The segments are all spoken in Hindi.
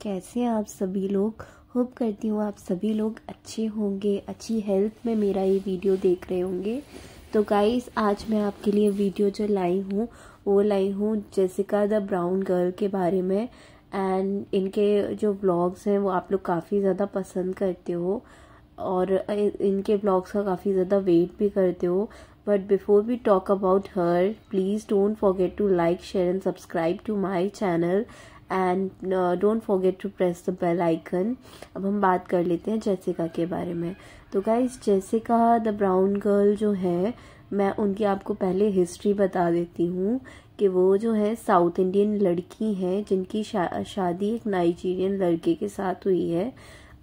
कैसे हैं आप सभी लोग। होप करती हूँ आप सभी लोग अच्छे होंगे, अच्छी हेल्थ में मेरा ये वीडियो देख रहे होंगे। तो गाइस, आज मैं आपके लिए वीडियो जो लाई हूँ वो लाई हूँ जेसिका द ब्राउन गर्ल के बारे में। एंड इनके जो व्लॉग्स हैं वो आप लोग काफ़ी ज़्यादा पसंद करते हो और इनके व्लॉग्स का काफ़ी ज़्यादा वेट भी करते हो। But before we talk about her, please don't forget to like, share and subscribe to my channel and don't forget to press the bell icon. अब हम बात कर लेते हैं जेसिका के बारे में। तो guys, Jessica the brown girl जो है, मैं उनकी आपको पहले हिस्ट्री बता देती हूँ कि वो जो है साउथ इंडियन लड़की हैं जिनकी शादी एक नाइजीरियन लड़के के साथ हुई है।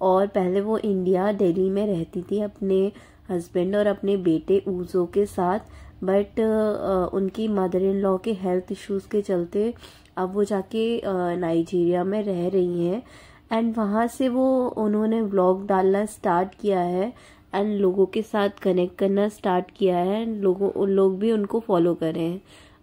और पहले वो इंडिया दिल्ली में रहती थी अपने हस्बैंड और अपने बेटे ऊजो के साथ। बट उनकी मदर इन लॉ के हेल्थ इश्यूज़ के चलते अब वो जाके नाइजीरिया में रह रही हैं। एंड वहाँ से वो उन्होंने व्लॉग डालना स्टार्ट किया है एंड लोगों के साथ कनेक्ट करना स्टार्ट किया है एंड लोग भी उनको फॉलो कर रहे हैं।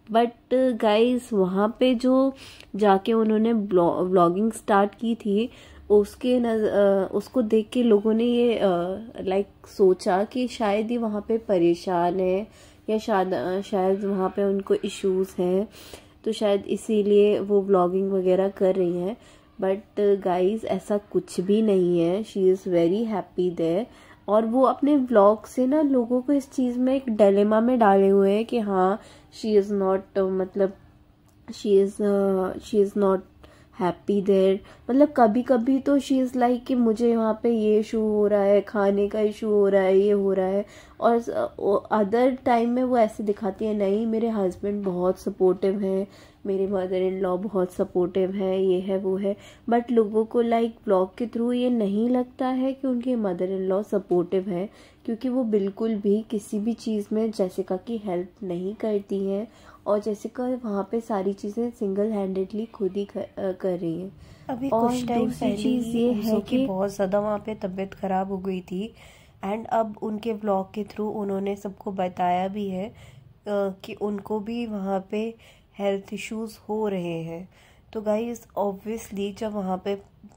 बट गाइस, वहाँ पे जो जाके उन्होंने व्लॉगिंग स्टार्ट की थी उसको देख के लोगों ने ये सोचा कि शायद ही वहाँ पे परेशान है या शायद वहाँ पे उनको इश्यूज हैं, तो शायद इसीलिए वो व्लॉगिंग वगैरह कर रही हैं। बट गाइस, ऐसा कुछ भी नहीं है। She is very happy there और वो अपने व्लॉग से ना लोगों को इस चीज़ में एक डिलेमा में डाले हुए हैं कि हाँ, she is not she is not happy there. मतलब कभी कभी तो शी इज़ लाइक कि मुझे वहाँ पे ये इशू हो रहा है, खाने का इशू हो रहा है, ये हो रहा है। और अदर टाइम में वो ऐसे दिखाती है, नहीं मेरे हस्बैंड बहुत सपोर्टिव हैं, मेरे मदर इन लॉ बहुत सपोर्टिव है, ये है वो है। बट लोगों को ब्लॉग के थ्रू ये नहीं लगता है कि उनके मदर इन लॉ सपोर्टिव है, क्योंकि वो बिल्कुल भी किसी भी चीज़ में जेसिका की हेल्प नहीं करती हैं और जेसिका वहाँ पे सारी चीज़ें सिंगल हैंडेडली खुद ही कर रही हैं। अभी और कुछ टाइम पहले चीज़ ये है कि बहुत ज़्यादा वहाँ पे तबीयत खराब हो गई थी एंड अब उनके व्लॉग के थ्रू उन्होंने सबको बताया भी है कि उनको भी वहाँ पे हेल्थ इश्यूज हो रहे हैं। तो गाइस, ऑब्वियसली जब वहाँ पे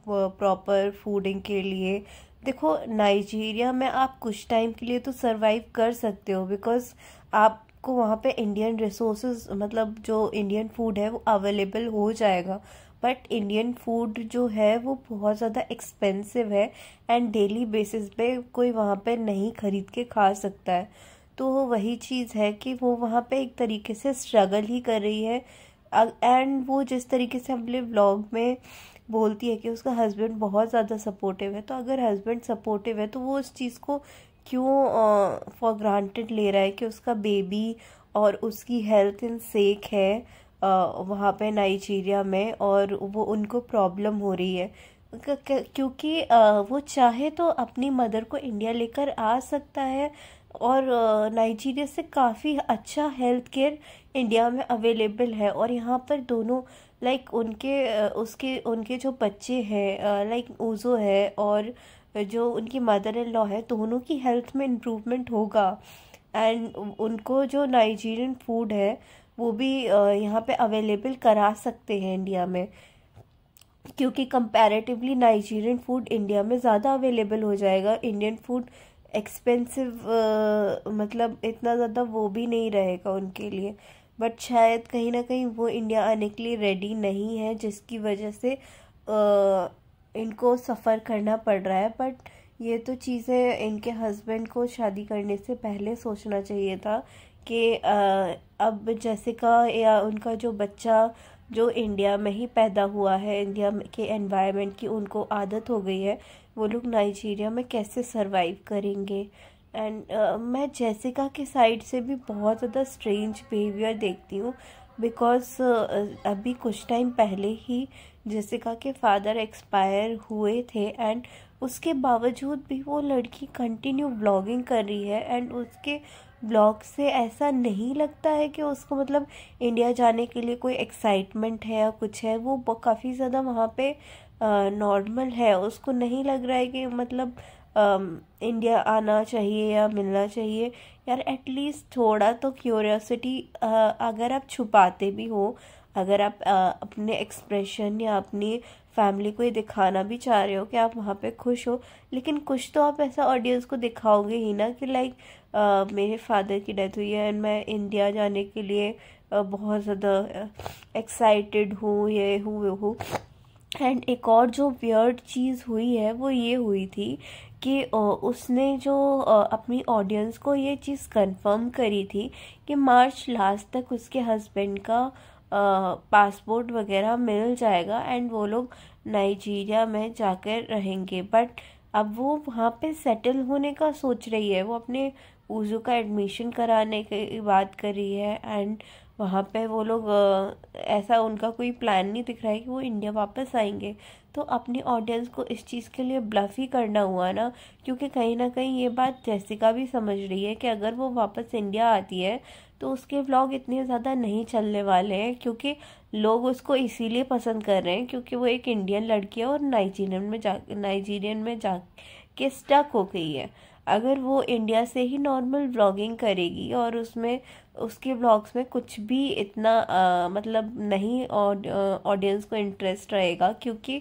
प्रॉपर फूडिंग के लिए, देखो नाइजीरिया में आप कुछ टाइम के लिए तो सरवाइव कर सकते हो बिकॉज आपको वहाँ पे इंडियन रिसोर्सेज, मतलब जो इंडियन फूड है वो अवेलेबल हो जाएगा। बट इंडियन फूड जो है वो बहुत ज़्यादा एक्सपेंसिव है एंड डेली बेसिस पे कोई वहाँ पे नहीं खरीद के खा सकता है। तो वही चीज़ है कि वो वहाँ पे एक तरीके से स्ट्रगल ही कर रही है। एंड वो जिस तरीके से अपने व्लॉग में बोलती है कि उसका हस्बैंड बहुत ज़्यादा सपोर्टिव है, तो अगर हस्बैंड सपोर्टिव है तो वो उस चीज़ को क्यों फॉर ग्रांटेड ले रहा है कि उसका बेबी और उसकी हेल्थ इन सेक है वहाँ पे नाइजीरिया में और वो उनको प्रॉब्लम हो रही है। क्योंकि वो चाहे तो अपनी मदर को इंडिया लेकर आ सकता है और नाइजीरिया से काफ़ी अच्छा हेल्थ केयर इंडिया में अवेलेबल है। और यहाँ पर दोनों उनके जो बच्चे हैं ऊजो है और जो उनकी मदर इन लॉ है, दोनों की हेल्थ में इम्प्रूवमेंट होगा। एंड उनको जो नाइजीरियन फूड है वो भी यहाँ पे अवेलेबल करा सकते हैं इंडिया में, क्योंकि कंपैरेटिवली नाइजीरियन फूड इंडिया में ज़्यादा अवेलेबल हो जाएगा। इंडियन फूड एक्सपेंसिव मतलब इतना ज़्यादा वो भी नहीं रहेगा उनके लिए। बट शायद कहीं ना कहीं वो इंडिया आने के लिए रेडी नहीं है, जिसकी वजह से इनको सफ़र करना पड़ रहा है। बट ये तो चीज़ें इनके हस्बैंड को शादी करने से पहले सोचना चाहिए था कि अब जेसिका या उनका जो बच्चा जो इंडिया में ही पैदा हुआ है, इंडिया के एनवायरनमेंट की उनको आदत हो गई है, वो लोग नाइजीरिया में कैसे सरवाइव करेंगे। एंड मैं जेसिका के साइड से भी बहुत ज़्यादा स्ट्रेंज बिहेवियर देखती हूँ बिकॉज अभी कुछ टाइम पहले ही जेसिका के फादर एक्सपायर हुए थे एंड उसके बावजूद भी वो लड़की कंटिन्यू व्लॉगिंग कर रही है। एंड उसके ब्लॉग से ऐसा नहीं लगता है कि उसको मतलब इंडिया जाने के लिए कोई एक्साइटमेंट है या कुछ है। वो काफ़ी ज़्यादा वहाँ पे नॉर्मल है, उसको नहीं लग रहा है कि मतलब इंडिया आना चाहिए या मिलना चाहिए। यार एटलीस्ट थोड़ा तो क्यूरियोसिटी अगर आप छुपाते भी हो, अगर आप अपने एक्सप्रेशन या अपनी फैमिली को ये दिखाना भी चाह रहे हो कि आप वहाँ पे खुश हो, लेकिन कुछ तो आप ऐसा ऑडियंस को दिखाओगे ही ना कि लाइक मेरे फादर की डेथ हुई है एंड मैं इंडिया जाने के लिए बहुत ज़्यादा एक्साइटेड हूँ, ये हूँ वो हूँ। एंड एक और जो वियर्ड चीज़ हुई है वो ये हुई थी कि उसने जो अपनी ऑडियंस को ये चीज़ कंफर्म करी थी कि मार्च लास्ट तक उसके हस्बैंड का पासपोर्ट वगैरह मिल जाएगा एंड वो लोग नाइजीरिया में जाकर रहेंगे। बट अब वो वहाँ पे सेटल होने का सोच रही है, वो अपने उज़ू का एडमिशन कराने की बात कर रही है एंड वहाँ पे वो लोग ऐसा उनका कोई प्लान नहीं दिख रहा है कि वो इंडिया वापस आएंगे। तो अपनी ऑडियंस को इस चीज़ के लिए ब्लफ ही करना हुआ ना, क्योंकि कहीं ना कहीं ये बात जेसिका भी समझ रही है कि अगर वो वापस इंडिया आती है तो उसके व्लॉग इतने ज़्यादा नहीं चलने वाले हैं, क्योंकि लोग उसको इसीलिए पसंद कर रहे हैं क्योंकि वो एक इंडियन लड़की है और नाइजीरियन में जा के स्टक हो गई है। अगर वो इंडिया से ही नॉर्मल व्लॉगिंग करेगी और उसमें उसके व्लॉग्स में कुछ भी इतना मतलब नहीं ऑडियंस को इंटरेस्ट रहेगा, क्योंकि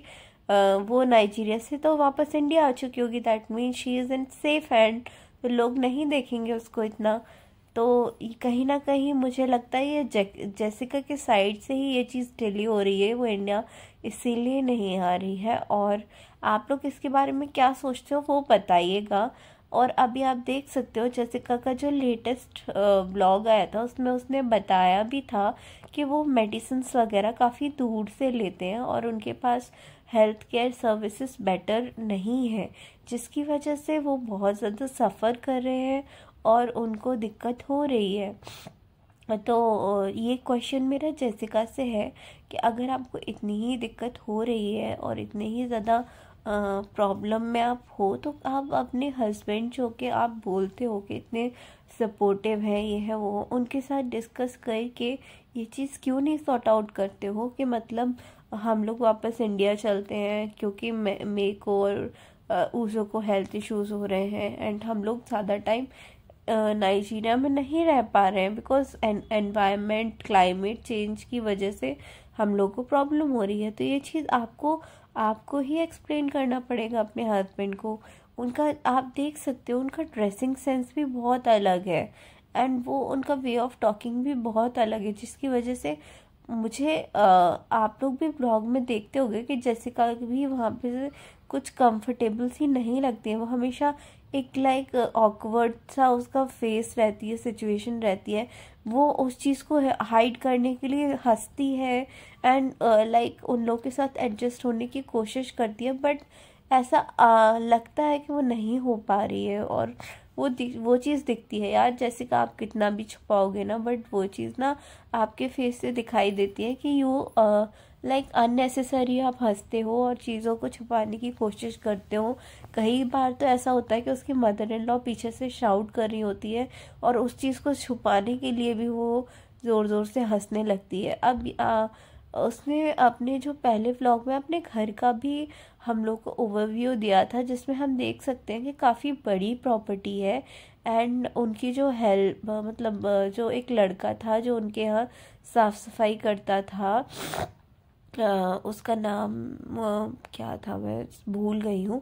वो नाइजीरिया से तो वापस इंडिया आ चुकी होगी, that mean she is in safe hand, तो लोग नहीं देखेंगे उसको इतना। तो कहीं ना कहीं मुझे लगता है ये जेसिका के साइड से ही ये चीज़ डिले हो रही है, वो इंडिया इसीलिए नहीं आ रही है। और आप लोग इसके बारे में क्या सोचते हो वो बताइएगा। और अभी आप देख सकते हो जेसिका का जो लेटेस्ट ब्लॉग आया था उसमें उसने बताया भी था कि वो मेडिसिन्स वगैरह काफ़ी दूर से लेते हैं और उनके पास हेल्थ केयर सर्विसेज बेटर नहीं है, जिसकी वजह से वो बहुत ज़्यादा सफ़र कर रहे हैं और उनको दिक्कत हो रही है। तो ये क्वेश्चन मेरा जेसिका से है कि अगर आपको इतनी ही दिक्कत हो रही है और इतने ही ज़्यादा प्रॉब्लम में आप हो, तो आप अपने हस्बैंड जो कि आप बोलते हो कि इतने सपोर्टिव हैं, ये है वो, उनके साथ डिस्कस करके ये चीज़ क्यों नहीं सॉर्ट आउट करते हो कि मतलब हम लोग वापस इंडिया चलते हैं क्योंकि मेरे को और ऊज़ो को हेल्थ इश्यूज़ हो रहे हैं एंड हम लोग ज़्यादा टाइम नाइजीरिया में नहीं रह पा रहे हैं बिकॉज एनवायरनमेंट क्लाइमेट चेंज की वजह से हम लोग को प्रॉब्लम हो रही है। तो ये चीज़ आपको ही एक्सप्लेन करना पड़ेगा अपने हस्बैंड को। उनका आप देख सकते हो उनका ड्रेसिंग सेंस भी बहुत अलग है एंड वो उनका वे ऑफ टॉकिंग भी बहुत अलग है, जिसकी वजह से मुझे आप लोग भी ब्लॉग में देखते होंगे कि जेसिका भी वहाँ पे कुछ कंफर्टेबल सी नहीं लगती है। वो हमेशा एक लाइक ऑकवर्ड सा उसका फेस रहती है, सिचुएशन रहती है, वो उस चीज़ को हाइड करने के लिए हंसती है एंड लाइक उन लोगों के साथ एडजस्ट होने की कोशिश करती है, बट ऐसा लगता है कि वो नहीं हो पा रही है और वो चीज़ दिखती है। यार जेसिका आप कितना भी छुपाओगे ना, बट वो चीज़ ना आपके फेस से दिखाई देती है कि यू लाइक अननेसेसरी आप हंसते हो और चीज़ों को छुपाने की कोशिश करते हो। कई बार तो ऐसा होता है कि उसकी मदर इन लॉ पीछे से शाउट कर रही होती है और उस चीज़ को छुपाने के लिए भी वो ज़ोर ज़ोर से हंसने लगती है। अब उसने अपने जो पहले व्लॉग में अपने घर का भी हम लोग को ओवरव्यू दिया था, जिसमें हम देख सकते हैं कि काफ़ी बड़ी प्रॉपर्टी है एंड उनकी जो हेल्प मतलब जो एक लड़का था जो उनके यहाँ साफ़ सफाई करता था, उसका नाम क्या था मैं भूल गई हूँ,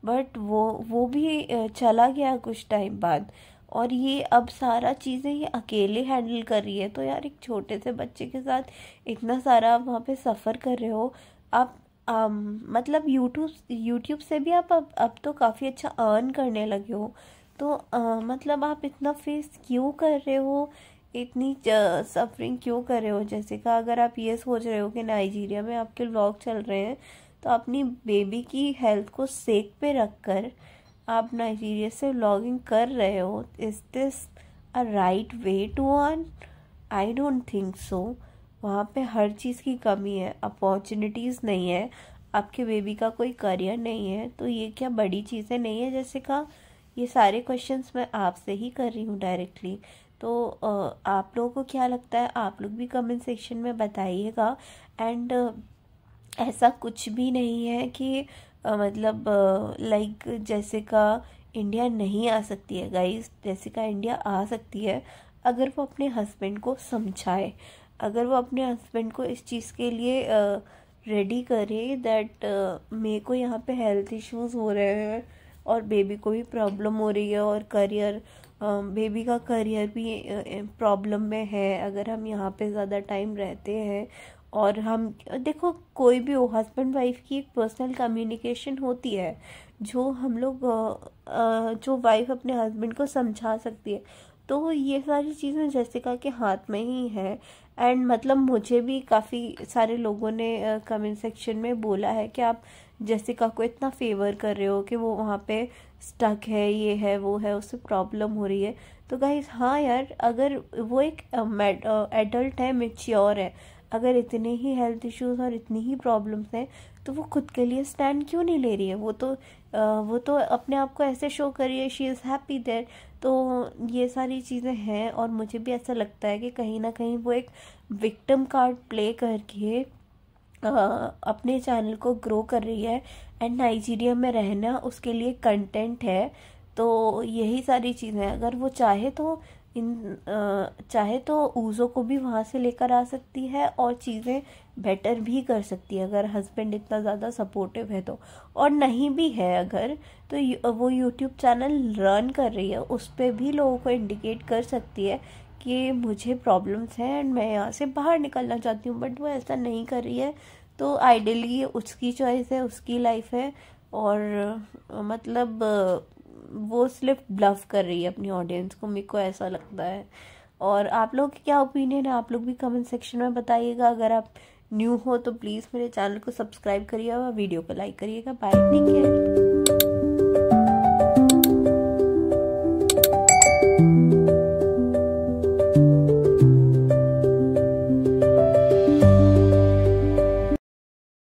बट वो भी चला गया कुछ टाइम बाद और ये अब सारा चीज़ें ये अकेले हैंडल कर रही है। तो यार एक छोटे से बच्चे के साथ इतना सारा आप वहाँ पे सफ़र कर रहे हो। आप मतलब यूट्यूब से भी आप अब तो काफ़ी अच्छा अर्न करने लगे हो, तो मतलब आप इतना फेस क्यों कर रहे हो, इतनी सफरिंग क्यों कर रहे हो जेसिका? अगर आप ये सोच रहे हो कि नाइजीरिया में आपके व्लॉग चल रहे हैं तो अपनी बेबी की हेल्थ को सेक पे रख कर आप नाइजीरिया से व्लॉगिंग कर रहे हो, is this a right way to earn? I don't think so. वहाँ पे हर चीज़ की कमी है, अपॉर्चुनिटीज़ नहीं है, आपके बेबी का कोई करियर नहीं है, तो ये क्या बड़ी चीज़ें नहीं है जेसिका? ये सारे क्वेश्चंस मैं आपसे ही कर रही हूँ डायरेक्टली। तो आप लोगों को क्या लगता है आप लोग भी कमेंट सेक्शन में बताइएगा। एंड ऐसा कुछ भी नहीं है कि मतलब लाइक जेसिका इंडिया नहीं आ सकती है गाइस, जेसिका इंडिया आ सकती है अगर वो अपने हस्बैंड को समझाए। अगर वो अपने हस्बैंड को इस चीज़ के लिए रेडी करे दैट मेरे को यहाँ पे हेल्थ इश्यूज हो रहे हैं और बेबी को भी प्रॉब्लम हो रही है और करियर बेबी का करियर भी प्रॉब्लम में है अगर हम यहाँ पे ज़्यादा टाइम रहते हैं। और हम देखो कोई भी हो, हस्बैंड वाइफ की एक पर्सनल कम्युनिकेशन होती है जो हम लोग जो वाइफ अपने हस्बैंड को समझा सकती है। तो ये सारी चीज़ें जेसिका के हाथ में ही है। एंड मतलब मुझे भी काफ़ी सारे लोगों ने कमेंट सेक्शन में बोला है कि आप जेसिका को इतना फेवर कर रहे हो कि वो वहाँ पे स्टक है, ये है वो है, उससे प्रॉब्लम हो रही है। तो गाइस हाँ यार, अगर वो एक एडल्ट है, मैच्योर है, अगर इतने ही हेल्थ इश्यूज और इतनी ही प्रॉब्लम्स हैं तो वो खुद के लिए स्टैंड क्यों नहीं ले रही है। वो तो अपने आप को ऐसे शो कर रही है, शी इज़ हैप्पी देयर। तो ये सारी चीज़ें हैं और मुझे भी ऐसा लगता है कि कहीं ना कहीं वो एक विक्टिम कार्ड प्ले करके अपने चैनल को ग्रो कर रही है। एंड नाइजीरिया में रहना उसके लिए कंटेंट है। तो यही सारी चीज़ें, अगर वो चाहे तो ऊज़ो को भी वहाँ से लेकर आ सकती है और चीज़ें बेटर भी कर सकती है अगर हस्बैंड इतना ज़्यादा सपोर्टिव है तो। और नहीं भी है अगर, तो वो यूट्यूब चैनल रन कर रही है, उस पर भी लोगों को इंडिकेट कर सकती है कि मुझे प्रॉब्लम्स हैं एंड मैं यहाँ से बाहर निकलना चाहती हूँ। बट वो ऐसा नहीं कर रही है। तो आइडियली उसकी चॉइस है, उसकी लाइफ है। और मतलब वो सिर्फ ब्लफ कर रही है अपनी ऑडियंस को, मेरे को ऐसा लगता है। और आप लोग की क्या ओपिनियन है, आप लोग भी कमेंट सेक्शन में बताइएगा। अगर आप न्यू हो तो प्लीज़ मेरे चैनल को सब्सक्राइब करिएगा, वीडियो को लाइक करिएगा। Bye, take care.